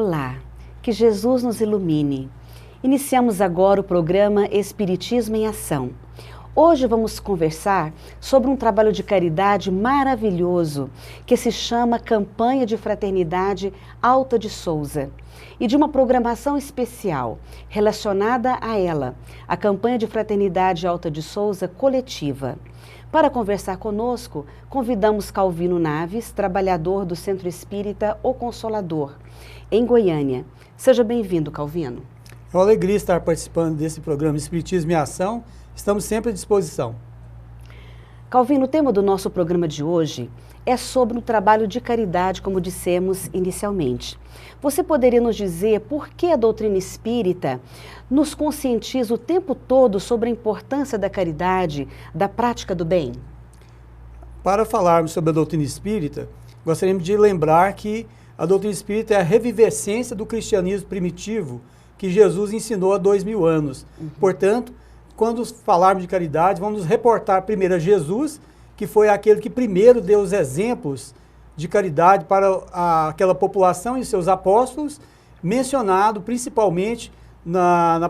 Olá, que Jesus nos ilumine. Iniciamos agora o programa Espiritismo em Ação. Hoje vamos conversar sobre um trabalho de caridade maravilhoso que se chama Campanha de Fraternidade Alta de Souza e de uma programação especial relacionada a ela, a Campanha de Fraternidade Alta de Souza Coletiva. Para conversar conosco, convidamos Calvino Naves, trabalhador do Centro Espírita O Consolador, em Goiânia. Seja bem-vindo, Calvino. É uma alegria estar participando desse programa Espiritismo em Ação. Estamos sempre à disposição. Calvino, o tema do nosso programa de hoje é sobre o trabalho de caridade, como dissemos inicialmente. Você poderia nos dizer por que a doutrina espírita nos conscientiza o tempo todo sobre a importância da caridade, da prática do bem? Para falarmos sobre a doutrina espírita, gostaríamos de lembrar que a doutrina espírita é a revivescência do cristianismo primitivo que Jesus ensinou há 2000 anos. Portanto, quando falarmos de caridade, vamos nos reportar primeiro a Jesus, que foi aquele que primeiro deu os exemplos de caridade para aquela população e seus apóstolos, mencionado principalmente na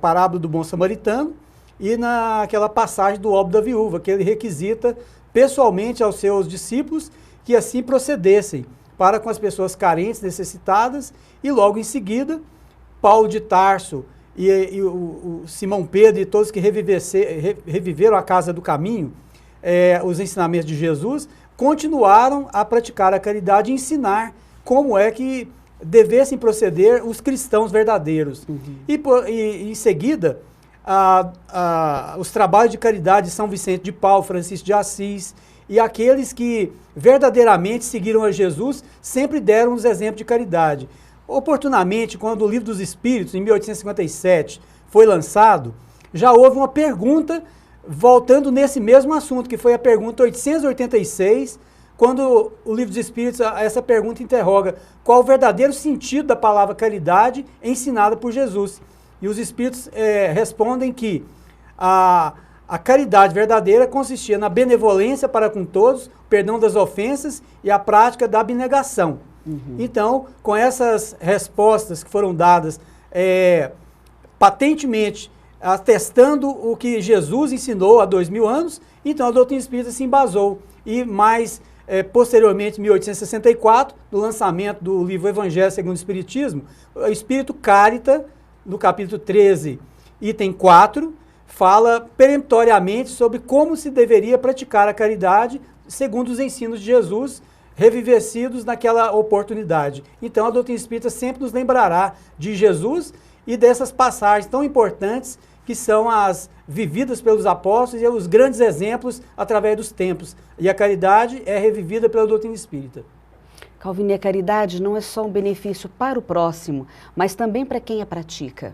parábola do bom samaritano e naquela passagem do óbito da viúva, que ele requisita pessoalmente aos seus discípulos que assim procedessem para com as pessoas carentes, necessitadas, e logo em seguida, Paulo de Tarso e o Simão Pedro e todos que reviveram a casa do caminho, os ensinamentos de Jesus, continuaram a praticar a caridade e ensinar como é que devessem proceder os cristãos verdadeiros. E em seguida, os trabalhos de caridade de São Vicente de Paulo, Francisco de Assis, e aqueles que verdadeiramente seguiram a Jesus sempre deram os exemplos de caridade. Oportunamente, quando o Livro dos Espíritos, em 1857, foi lançado, já houve uma pergunta voltando nesse mesmo assunto, que foi a pergunta 886, quando o Livro dos Espíritos, essa pergunta interroga qual o verdadeiro sentido da palavra caridade ensinada por Jesus. E os Espíritos respondem que a caridade verdadeira consistia na benevolência para com todos, perdão das ofensas e a prática da abnegação. Então, com essas respostas que foram dadas patentemente, atestando o que Jesus ensinou há 2000 anos, então a doutrina espírita se embasou. E mais posteriormente, em 1864, no lançamento do livro Evangelho segundo o Espiritismo, o Espírito Carita, no capítulo 13, item 4, fala peremptoriamente sobre como se deveria praticar a caridade segundo os ensinos de Jesus, revivecidos naquela oportunidade. Então a doutrina espírita sempre nos lembrará de Jesus e dessas passagens tão importantes que são as vividas pelos apóstolos e os grandes exemplos através dos tempos. E a caridade é revivida pela doutrina espírita. Calvino, a caridade não é só um benefício para o próximo, mas também para quem a pratica.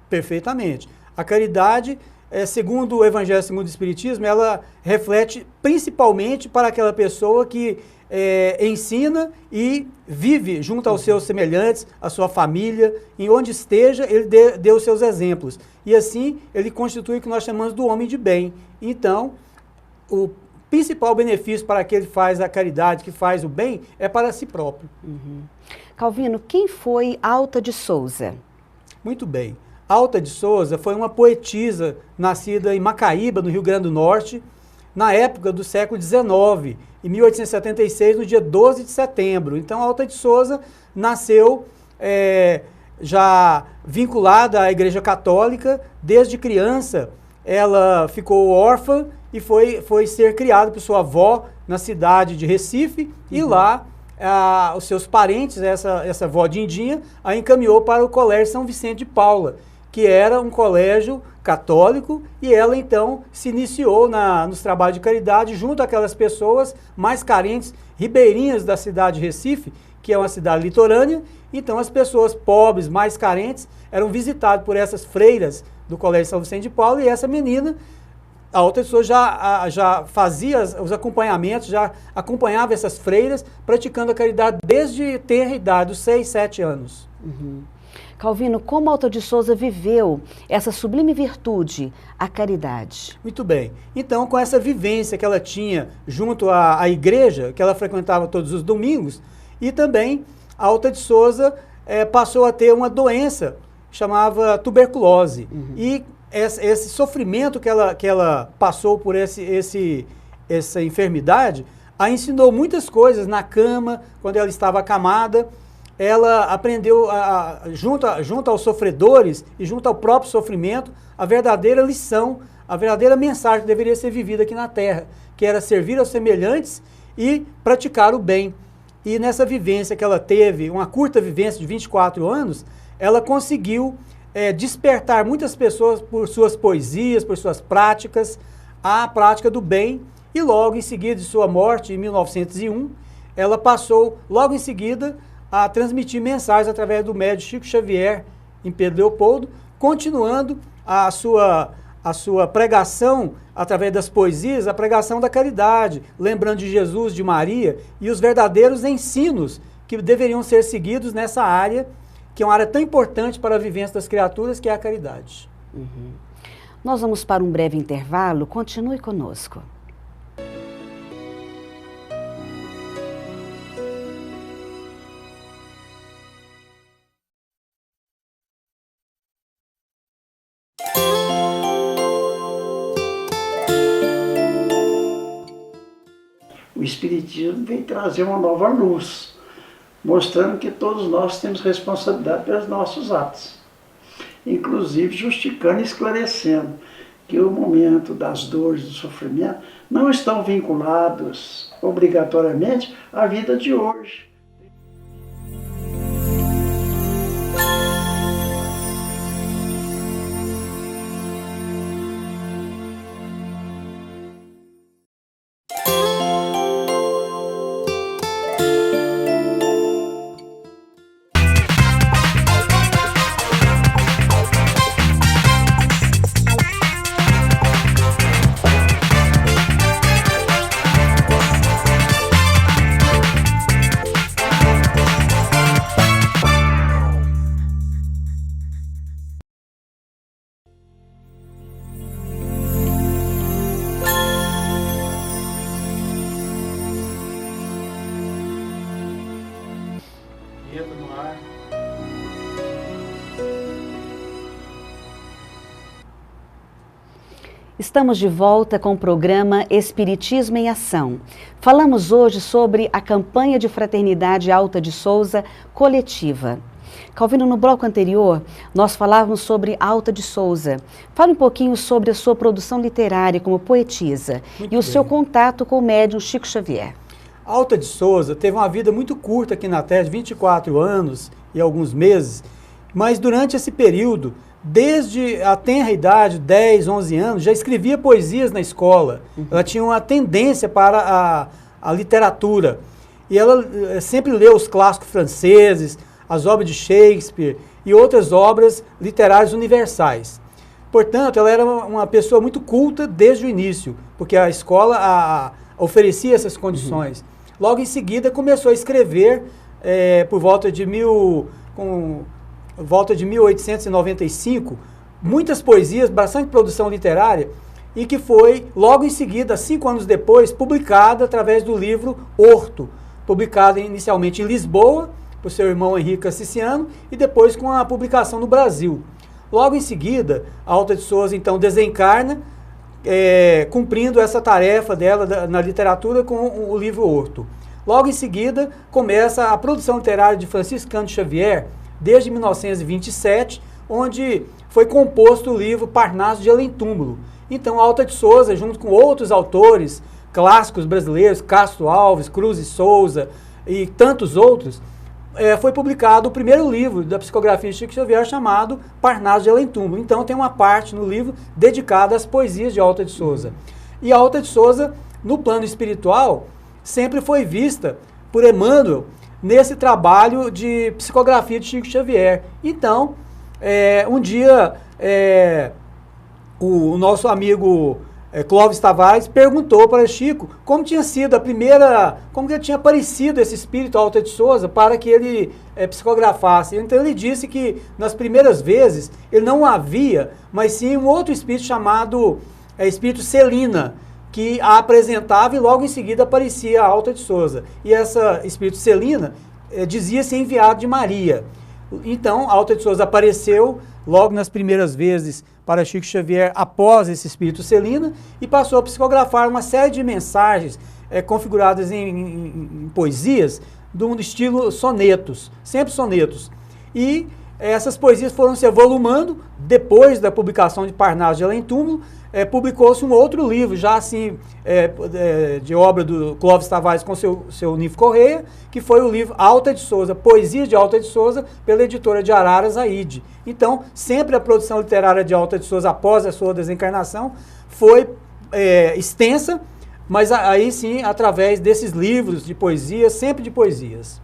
Perfeitamente. A caridade, segundo o Evangelho segundo o Espiritismo, ela reflete principalmente para aquela pessoa que ensina e vive junto aos seus semelhantes, a sua família, em onde esteja, ele dê os seus exemplos. E assim, ele constitui o que nós chamamos do homem de bem. Então, o principal benefício para aquele que faz a caridade, que faz o bem, é para si próprio. Calvino, quem foi Alta de Souza? Muito bem. Alta de Souza foi uma poetisa nascida em Macaíba, no Rio Grande do Norte, na época do século XIX, em 1876, no dia 12 de setembro. Então, Alta de Souza nasceu já vinculada à Igreja Católica. Desde criança, ela ficou órfã e foi ser criada por sua avó na cidade de Recife. E lá, os seus parentes, essa avó Dindinha, a encaminhou para o Colégio São Vicente de Paula, que era um colégio católico, e ela então se iniciou nos trabalhos de caridade junto àquelas pessoas mais carentes, ribeirinhas da cidade de Recife, que é uma cidade litorânea. Então as pessoas pobres, mais carentes, eram visitadas por essas freiras do Colégio São Vicente de Paulo, e essa menina, a outra pessoa já fazia os acompanhamentos, já acompanhava essas freiras, praticando a caridade desde ter a idade dos 6, 7 anos. Calvino, como Alta de Souza viveu essa sublime virtude, a caridade? Muito bem. Então, com essa vivência que ela tinha junto à igreja, que ela frequentava todos os domingos, e também a Alta de Souza passou a ter uma doença chamava tuberculose. E esse sofrimento que ela passou por essa enfermidade, a ensinou muitas coisas na cama, quando ela estava acamada. Ela aprendeu, junto aos sofredores e junto ao próprio sofrimento, a verdadeira lição, a verdadeira mensagem que deveria ser vivida aqui na Terra, que era servir aos semelhantes e praticar o bem. E nessa vivência que ela teve, uma curta vivência de 24 anos, ela conseguiu despertar muitas pessoas por suas poesias, por suas práticas, a prática do bem. E logo em seguida de sua morte, em 1901, ela passou, logo em seguida, a transmitir mensagens através do médium Chico Xavier, em Pedro Leopoldo, continuando a sua pregação através das poesias, a pregação da caridade, lembrando de Jesus, de Maria, e os verdadeiros ensinos que deveriam ser seguidos nessa área, que é uma área tão importante para a vivência das criaturas, que é a caridade. Nós vamos para um breve intervalo, continue conosco. O Espiritismo vem trazer uma nova luz, mostrando que todos nós temos responsabilidade pelos nossos atos, inclusive justificando e esclarecendo que o momento das dores, do sofrimento, não estão vinculados obrigatoriamente à vida de hoje. Estamos de volta com o programa Espiritismo em Ação. Falamos hoje sobre a campanha de fraternidade Alta de Souza coletiva. Calvino, no bloco anterior, nós falávamos sobre Alta de Souza. Fale um pouquinho sobre a sua produção literária como poetisa e o seu contato com o médium Chico Xavier. Alta de Souza teve uma vida muito curta aqui na Terra, de 24 anos e alguns meses, mas durante esse período, desde a tenra idade, 10, 11 anos, já escrevia poesias na escola. Ela tinha uma tendência para a literatura. E ela sempre leu os clássicos franceses, as obras de Shakespeare e outras obras literárias universais. Portanto, ela era uma pessoa muito culta desde o início, porque a escola oferecia essas condições. Logo em seguida, começou a escrever por volta de 1895, muitas poesias, bastante produção literária, e que foi, logo em seguida, 5 anos depois, publicada através do livro Horto, publicado inicialmente em Lisboa, por seu irmão Henrique Cassiciano, e depois com a publicação no Brasil. Logo em seguida, a Alta de Souza, então, desencarna, cumprindo essa tarefa dela na literatura com o livro Horto. Logo em seguida, começa a produção literária de Franciscano Xavier, desde 1927, onde foi composto o livro Parnaso de Além-Túmulo. Então, Alta de Souza, junto com outros autores clássicos brasileiros, Castro Alves, Cruz e Souza e tantos outros, foi publicado o primeiro livro da psicografia de Chico Xavier, chamado Parnaso de Além-Túmulo. Então, tem uma parte no livro dedicada às poesias de Alta de Souza. E a Alta de Souza, no plano espiritual, sempre foi vista por Emmanuel nesse trabalho de psicografia de Chico Xavier. Então, um dia, o nosso amigo Clóvis Tavares perguntou para Chico como tinha sido como que tinha aparecido esse espírito Alta de Souza para que ele psicografasse. Então ele disse que nas primeiras vezes ele não havia, mas sim um outro espírito chamado espírito Celina, que a apresentava e logo em seguida aparecia a Alta de Souza. E essa espírito Celina dizia ser enviado de Maria. Então, Alta de Souza apareceu logo nas primeiras vezes para Chico Xavier após esse espírito Celina e passou a psicografar uma série de mensagens configuradas em poesias do estilo sonetos, sempre sonetos. E essas poesias foram se evolumando. Depois da publicação de Parnaso de Além Túmulo, publicou-se um outro livro, já assim, de obra do Clóvis Tavares com seu Nifo Correia, que foi o livro Alta de Souza, Poesia de Alta de Souza, pela editora de Araras, Aide. Então, sempre a produção literária de Alta de Souza, após a sua desencarnação, foi extensa, mas aí sim, através desses livros de poesias, sempre de poesias.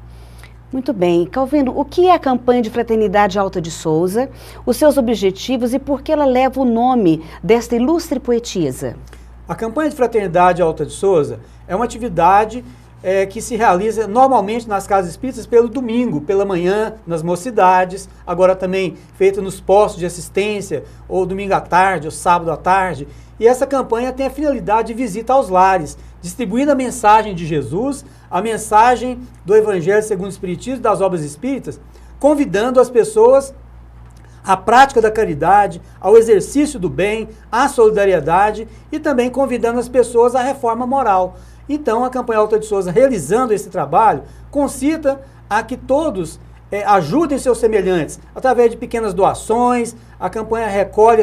Muito bem. Calvino, o que é a campanha de Fraternidade Alta de Souza, os seus objetivos e por que ela leva o nome desta ilustre poetisa? A campanha de Fraternidade Alta de Souza é uma atividade que se realiza normalmente nas casas espíritas pelo domingo, pela manhã, nas mocidades, agora também feita nos postos de assistência, ou domingo à tarde, ou sábado à tarde. E essa campanha tem a finalidade de visita aos lares, distribuindo a mensagem de Jesus, a mensagem do Evangelho segundo o Espiritismo, das obras espíritas, convidando as pessoas à prática da caridade, ao exercício do bem, à solidariedade e também convidando as pessoas à reforma moral. Então, a campanha Alta de Souza, realizando esse trabalho, concita a que todos ajudem seus semelhantes através de pequenas doações. A campanha recolhe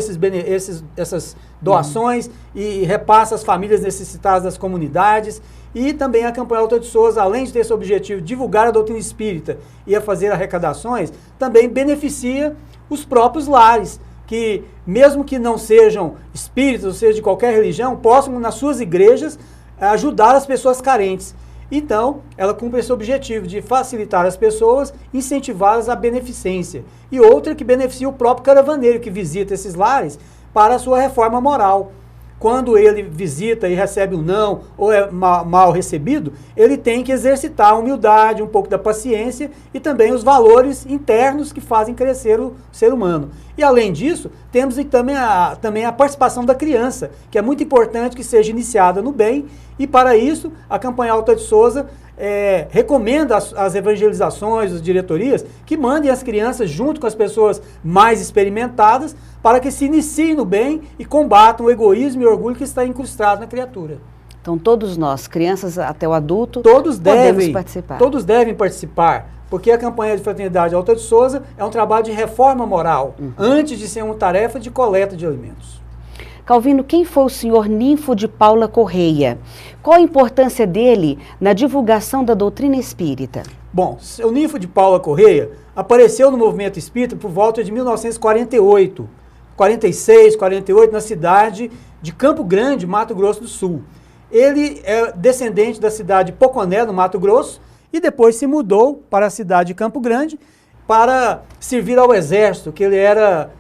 essas doações e repassa às famílias necessitadas das comunidades. E também a campanha Alta de Souza, além de ter esse objetivo de divulgar a doutrina espírita e a fazer arrecadações, também beneficia os próprios lares, que mesmo que não sejam espíritas, ou seja, de qualquer religião, possam nas suas igrejas ajudar as pessoas carentes. Então, ela cumpre esse objetivo de facilitar as pessoas, incentivá-las à beneficência. E outra que beneficia o próprio caravaneiro que visita esses lares para a sua reforma moral. Quando ele visita e recebe um não, ou é mal recebido, ele tem que exercitar a humildade, um pouco da paciência e também os valores internos que fazem crescer o ser humano. E além disso, temos também a participação da criança, que é muito importante que seja iniciada no bem, e para isso a campanha Alta de Souza recomenda as evangelizações, as diretorias, que mandem as crianças junto com as pessoas mais experimentadas para que se iniciem no bem e combatam o egoísmo e o orgulho que está incrustado na criatura. Então todos nós, crianças até o adulto, podemos participar. Todos devem participar, porque a campanha de Fraternidade Alta de Souza é um trabalho de reforma moral, antes de ser uma tarefa de coleta de alimentos. Calvino, quem foi o senhor Ninfo de Paula Correia? Qual a importância dele na divulgação da doutrina espírita? Bom, o Ninfo de Paula Correia apareceu no movimento espírita por volta de 1948, 46, 48, na cidade de Campo Grande, Mato Grosso do Sul. Ele é descendente da cidade de Poconé, no Mato Grosso, e depois se mudou para a cidade de Campo Grande para servir ao exército, que ele era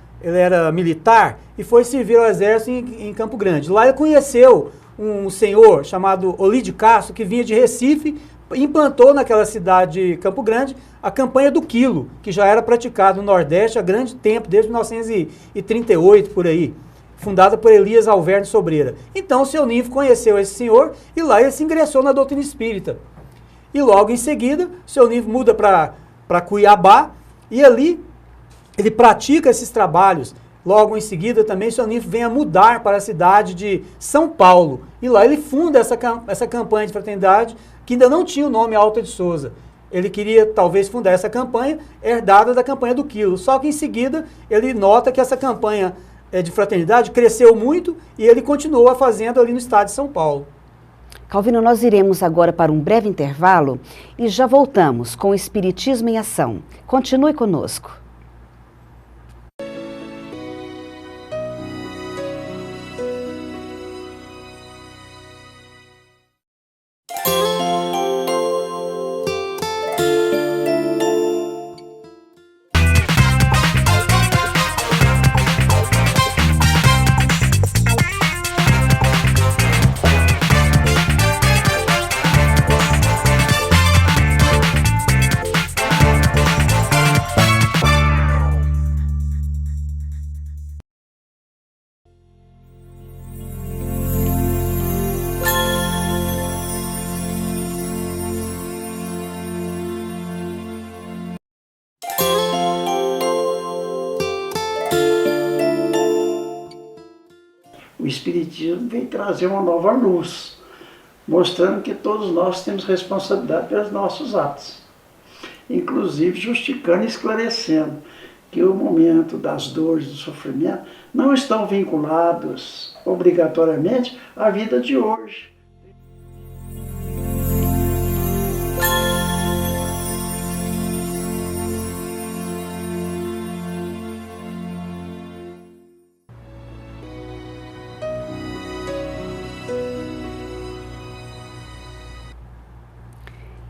militar, e foi servir ao exército em Campo Grande. Lá ele conheceu um senhor chamado Olídio Castro, que vinha de Recife, implantou naquela cidade de Campo Grande a campanha do quilo, que já era praticada no Nordeste há grande tempo, desde 1938, por aí, fundada por Elias Alverne Sobreira. Então o seu Ninfo conheceu esse senhor e lá ele se ingressou na doutrina espírita. E logo em seguida, o seu Ninfo muda para Cuiabá e ali ele pratica esses trabalhos. Logo em seguida também o seu Ninfo vem a mudar para a cidade de São Paulo. E lá ele funda essa campanha de fraternidade que ainda não tinha o nome Alta de Souza. Ele queria talvez fundar essa campanha herdada da campanha do quilo. Só que em seguida ele nota que essa campanha de fraternidade cresceu muito e ele continua fazendo ali no estado de São Paulo. Calvino, nós iremos agora para um breve intervalo e já voltamos com o Espiritismo em Ação. Continue conosco. O Espiritismo vem trazer uma nova luz, mostrando que todos nós temos responsabilidade pelos nossos atos, inclusive justificando e esclarecendo que o momento das dores, do sofrimento, não estão vinculados obrigatoriamente à vida de hoje.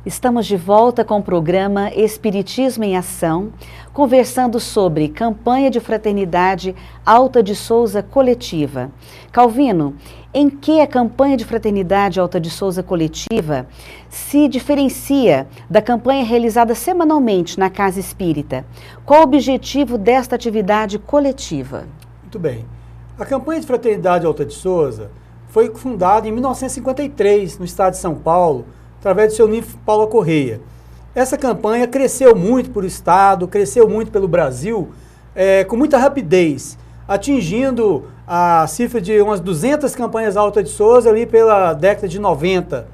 Estamos de volta com o programa Espiritismo em Ação, conversando sobre campanha de fraternidade Alta de Souza Coletiva. Calvino, em que a campanha de fraternidade Alta de Souza Coletiva se diferencia da campanha realizada semanalmente na Casa Espírita? Qual o objetivo desta atividade coletiva? Muito bem. A campanha de fraternidade Alta de Souza foi fundada em 1953, no estado de São Paulo, através do seu Nífero Paulo Correia. Essa campanha cresceu muito para o Estado, cresceu muito pelo Brasil, com muita rapidez, atingindo a cifra de umas 200 campanhas Alta de Souza ali pela década de 90.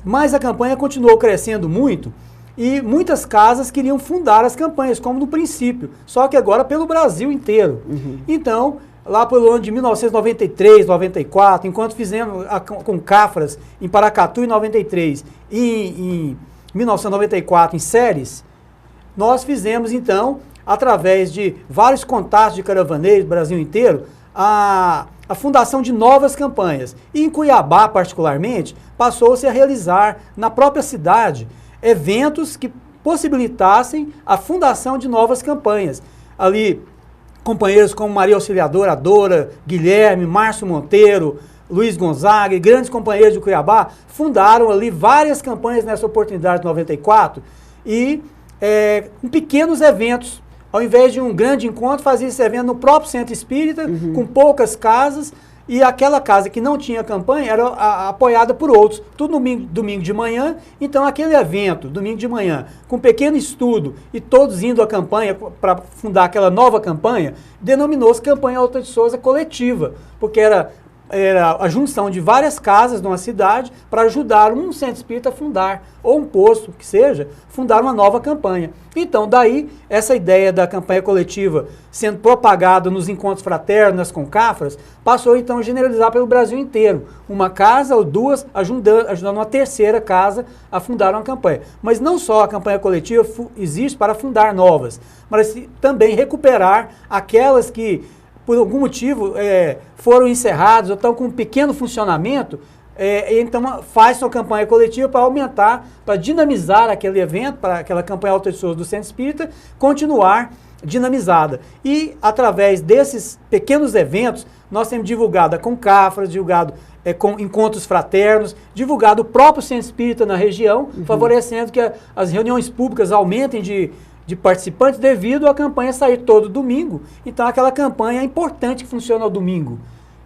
Mas a campanha continuou crescendo muito e muitas casas queriam fundar as campanhas, como no princípio, só que agora pelo Brasil inteiro. Então, lá pelo ano de 1993, 94, enquanto fizemos com Cafras em Paracatu em 93 e em 1994 em Séries, nós fizemos então, através de vários contatos de caravaneiros do Brasil inteiro, a fundação de novas campanhas. E em Cuiabá, particularmente, passou-se a realizar na própria cidade eventos que possibilitassem a fundação de novas campanhas. Ali, companheiros como Maria Auxiliadora, Dora, Guilherme, Márcio Monteiro, Luiz Gonzaga e grandes companheiros de Cuiabá fundaram ali várias campanhas nessa oportunidade de 94 e com pequenos eventos. Ao invés de um grande encontro, fazia esse evento no próprio centro espírita, com poucas casas, e aquela casa que não tinha campanha era apoiada por outros, tudo domingo de manhã. Então aquele evento, domingo de manhã, com pequeno estudo e todos indo à campanha para fundar aquela nova campanha, denominou-se Campanha Alta de Souza Coletiva, porque era a junção de várias casas numa cidade para ajudar um centro espírita a fundar, ou um posto, que seja, fundar uma nova campanha. Então, daí, essa ideia da campanha coletiva sendo propagada nos encontros fraternos, nas concafras, passou então a generalizar pelo Brasil inteiro. Uma casa ou duas ajudando uma terceira casa a fundar uma campanha. Mas não só a campanha coletiva existe para fundar novas, mas também recuperar aquelas que por algum motivo foram encerrados ou estão com um pequeno funcionamento, então faz uma campanha coletiva para aumentar, para dinamizar aquele evento, para aquela campanha Alta de Souza do Centro Espírita continuar dinamizada. E através desses pequenos eventos, nós temos divulgado a Concafras, divulgado com encontros fraternos, divulgado o próprio Centro Espírita na região, favorecendo que as reuniões públicas aumentem de participantes devido à campanha sair todo domingo. Então aquela campanha é importante que funcione ao domingo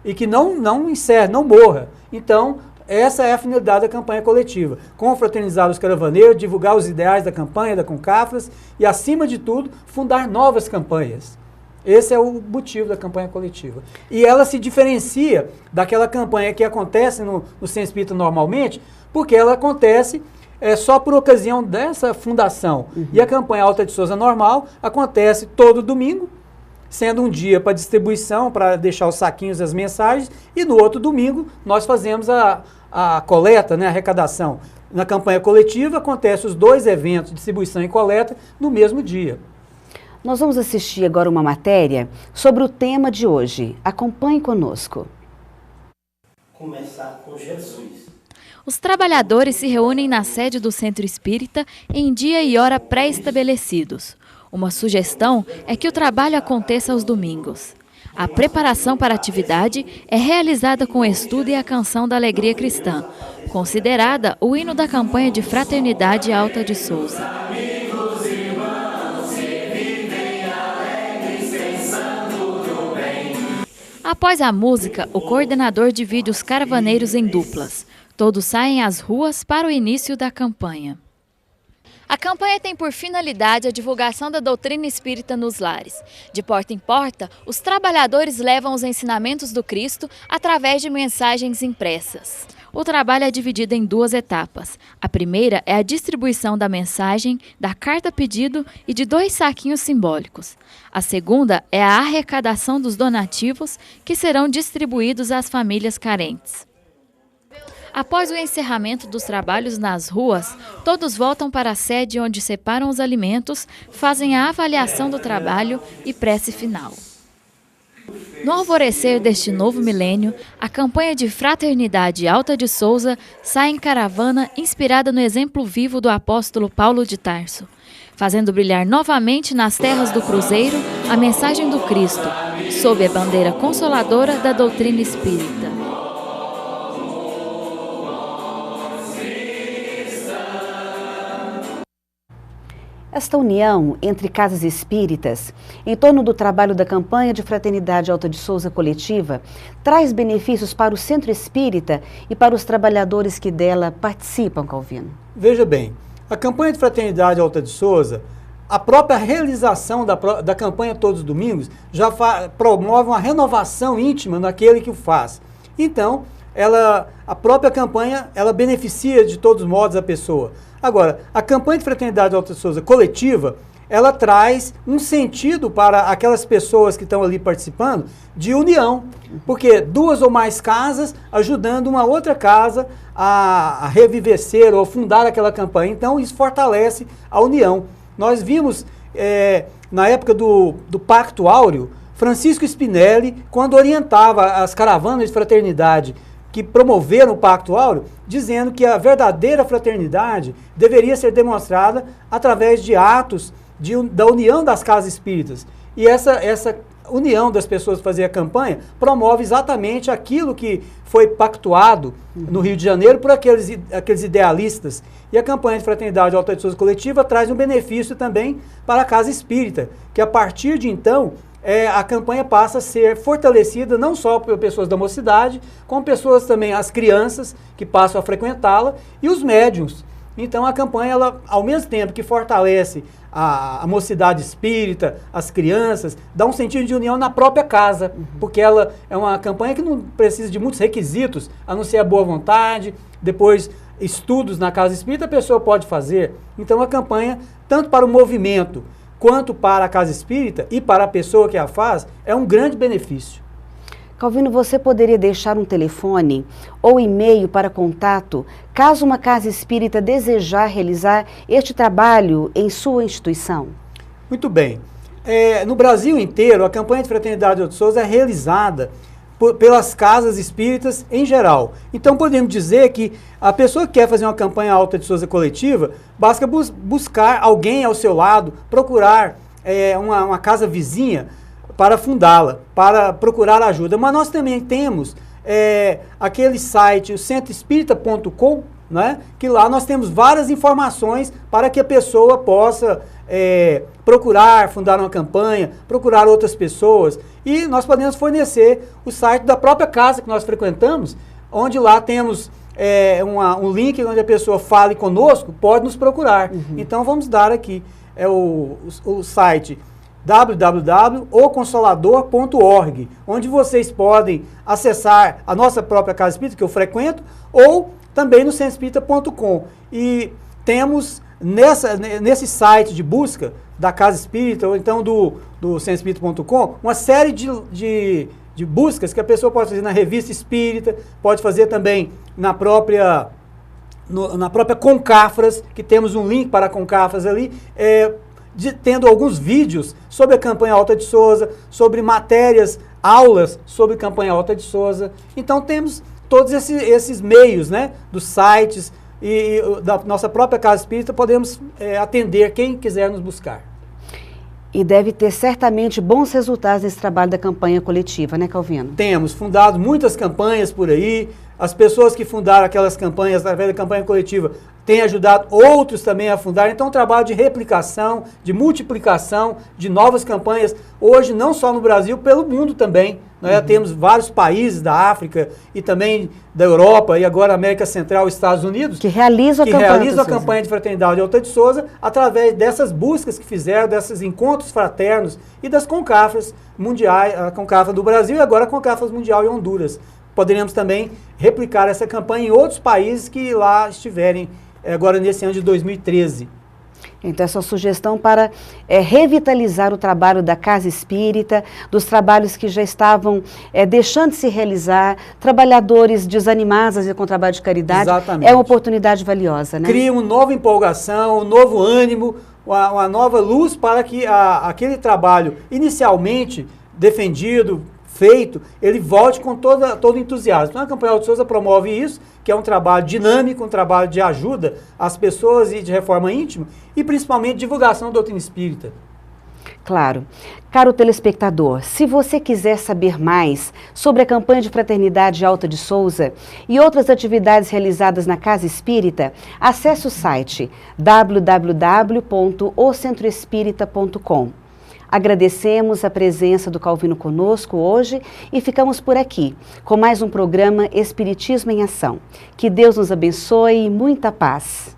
e que não encerre, não morra. Então essa é a finalidade da campanha coletiva, confraternizar os caravaneiros, divulgar os ideais da campanha, da Concafras e, acima de tudo, fundar novas campanhas. Esse é o motivo da campanha coletiva. E ela se diferencia daquela campanha que acontece no Centro Espírita normalmente, porque ela acontece só por ocasião dessa fundação. E a campanha Alta de Souza normal acontece todo domingo, sendo um dia para distribuição, para deixar os saquinhos, as mensagens, e no outro domingo nós fazemos a coleta, a arrecadação. Na campanha coletiva acontecem os dois eventos, distribuição e coleta, no mesmo dia. Nós vamos assistir agora uma matéria sobre o tema de hoje. Acompanhe conosco. Começar com Jesus. Os trabalhadores se reúnem na sede do Centro Espírita em dia e hora pré-estabelecidos. Uma sugestão é que o trabalho aconteça aos domingos. A preparação para a atividade é realizada com o estudo e a canção da Alegria Cristã, considerada o hino da campanha de Fraternidade Alta de Souza. Após a música, o coordenador divide os caravaneiros em duplas. Todos saem às ruas para o início da campanha. A campanha tem por finalidade a divulgação da doutrina espírita nos lares. De porta em porta, os trabalhadores levam os ensinamentos do Cristo através de mensagens impressas. O trabalho é dividido em 2 etapas. A primeira é a distribuição da mensagem, da carta-pedido e de 2 saquinhos simbólicos. A segunda é a arrecadação dos donativos, que serão distribuídos às famílias carentes. Após o encerramento dos trabalhos nas ruas, todos voltam para a sede onde separam os alimentos, fazem a avaliação do trabalho e prece final. No alvorecer deste novo milênio, a campanha de Fraternidade Alta de Souza sai em caravana inspirada no exemplo vivo do apóstolo Paulo de Tarso, fazendo brilhar novamente nas terras do Cruzeiro a mensagem do Cristo, sob a bandeira consoladora da doutrina espírita. Esta união entre casas espíritas, em torno do trabalho da campanha de Fraternidade Alta de Souza Coletiva, traz benefícios para o centro espírita e para os trabalhadores que dela participam, Calvino. Veja bem, a campanha de Fraternidade Alta de Souza, a própria realização da campanha Todos os Domingos, já promove uma renovação íntima naquele que o faz. Então, a própria campanha, ela beneficia de todos os modos a pessoa. Agora, a campanha de Fraternidade Alta de Souza Coletiva, ela traz um sentido para aquelas pessoas que estão ali participando de união, porque 2 ou mais casas ajudando uma outra casa a revivecer ou fundar aquela campanha. Então, isso fortalece a união. Nós vimos, na época do Pacto Áureo, Francisco Spinelli, quando orientava as caravanas de fraternidade que promoveram o Pacto Áureo, dizendo que a verdadeira fraternidade deveria ser demonstrada através de atos da união das casas espíritas. E essa união das pessoas que faziam a campanha promove exatamente aquilo que foi pactuado no Rio de Janeiro por aqueles idealistas. E a campanha de Fraternidade Alta de Souza Coletiva traz um benefício também para a casa espírita, que a partir de então a campanha passa a ser fortalecida não só por pessoas da mocidade, como pessoas também, as crianças que passam a frequentá-la e os médiuns. Então a campanha, ela, ao mesmo tempo que fortalece a mocidade espírita, as crianças, dá um sentido de união na própria casa, porque ela é uma campanha que não precisa de muitos requisitos, a não ser a boa vontade, depois estudos na casa espírita a pessoa pode fazer. Então a campanha, tanto para o movimento, quanto para a casa espírita e para a pessoa que a faz, é um grande benefício. Calvino, você poderia deixar um telefone ou e-mail para contato, caso uma casa espírita desejar realizar este trabalho em sua instituição? Muito bem. No Brasil inteiro, a campanha de Fraternidade Alta de Souza é realizada pelas casas espíritas em geral. Então podemos dizer que a pessoa que quer fazer uma campanha Alta de Souza coletiva, basta buscar alguém ao seu lado, procurar uma casa vizinha para fundá-la, para procurar ajuda. Mas nós também temos aquele site, o centroespírita.com, né, que lá nós temos várias informações para que a pessoa possa procurar fundar uma campanha, procurar outras pessoas. E nós podemos fornecer o site da própria casa que nós frequentamos, onde lá temos um link onde a pessoa fale conosco, pode nos procurar. Então vamos dar aqui o site www.oconsolador.org, onde vocês podem acessar a nossa própria casa espírita, que eu frequento, ou também no centroespírita.com. E temos nesse site de busca da casa espírita, ou então do centroespírita.com, uma série de buscas que a pessoa pode fazer na revista espírita, pode fazer também na própria Concafras, que temos um link para a Concafras ali, tendo alguns vídeos sobre a campanha Alta de Souza, sobre matérias, aulas sobre a campanha Alta de Souza. Então temos todos esses meios, né, dos sites e da nossa própria casa espírita, podemos atender quem quiser nos buscar. E deve ter certamente bons resultados nesse trabalho da campanha coletiva, né, Calvino? Temos fundado muitas campanhas por aí. As pessoas que fundaram aquelas campanhas através da campanha coletiva tem ajudado outros também a fundar. Então, um trabalho de replicação, de multiplicação, de novas campanhas, hoje não só no Brasil, pelo mundo também. Nós já temos vários países da África e também da Europa e agora América Central e Estados Unidos que realizam a campanha de fraternidade de Alta de Souza através dessas buscas que fizeram, desses encontros fraternos e das concafras mundiais, a concafra do Brasil e agora a concafra mundial em Honduras. Poderíamos também replicar essa campanha em outros países que lá estiverem agora nesse ano de 2013. Então, essa sugestão para revitalizar o trabalho da Casa Espírita, dos trabalhos que já estavam deixando de se realizar, trabalhadores desanimados com o trabalho de caridade. Exatamente. É uma oportunidade valiosa, né? Cria uma nova empolgação, um novo ânimo, uma nova luz para que aquele trabalho inicialmente defendido, feito, ele volte com todo entusiasmo. Então, a Campanha Alta de Souza promove isso, que é um trabalho dinâmico, um trabalho de ajuda às pessoas e de reforma íntima, e principalmente divulgação da doutrina espírita. Claro. Caro telespectador, se você quiser saber mais sobre a campanha de fraternidade Alta de Souza e outras atividades realizadas na Casa Espírita, acesse o site www.ocentroespirita.com. Agradecemos a presença do Calvino conosco hoje e ficamos por aqui com mais um programa Espiritismo em Ação. Que Deus nos abençoe e muita paz.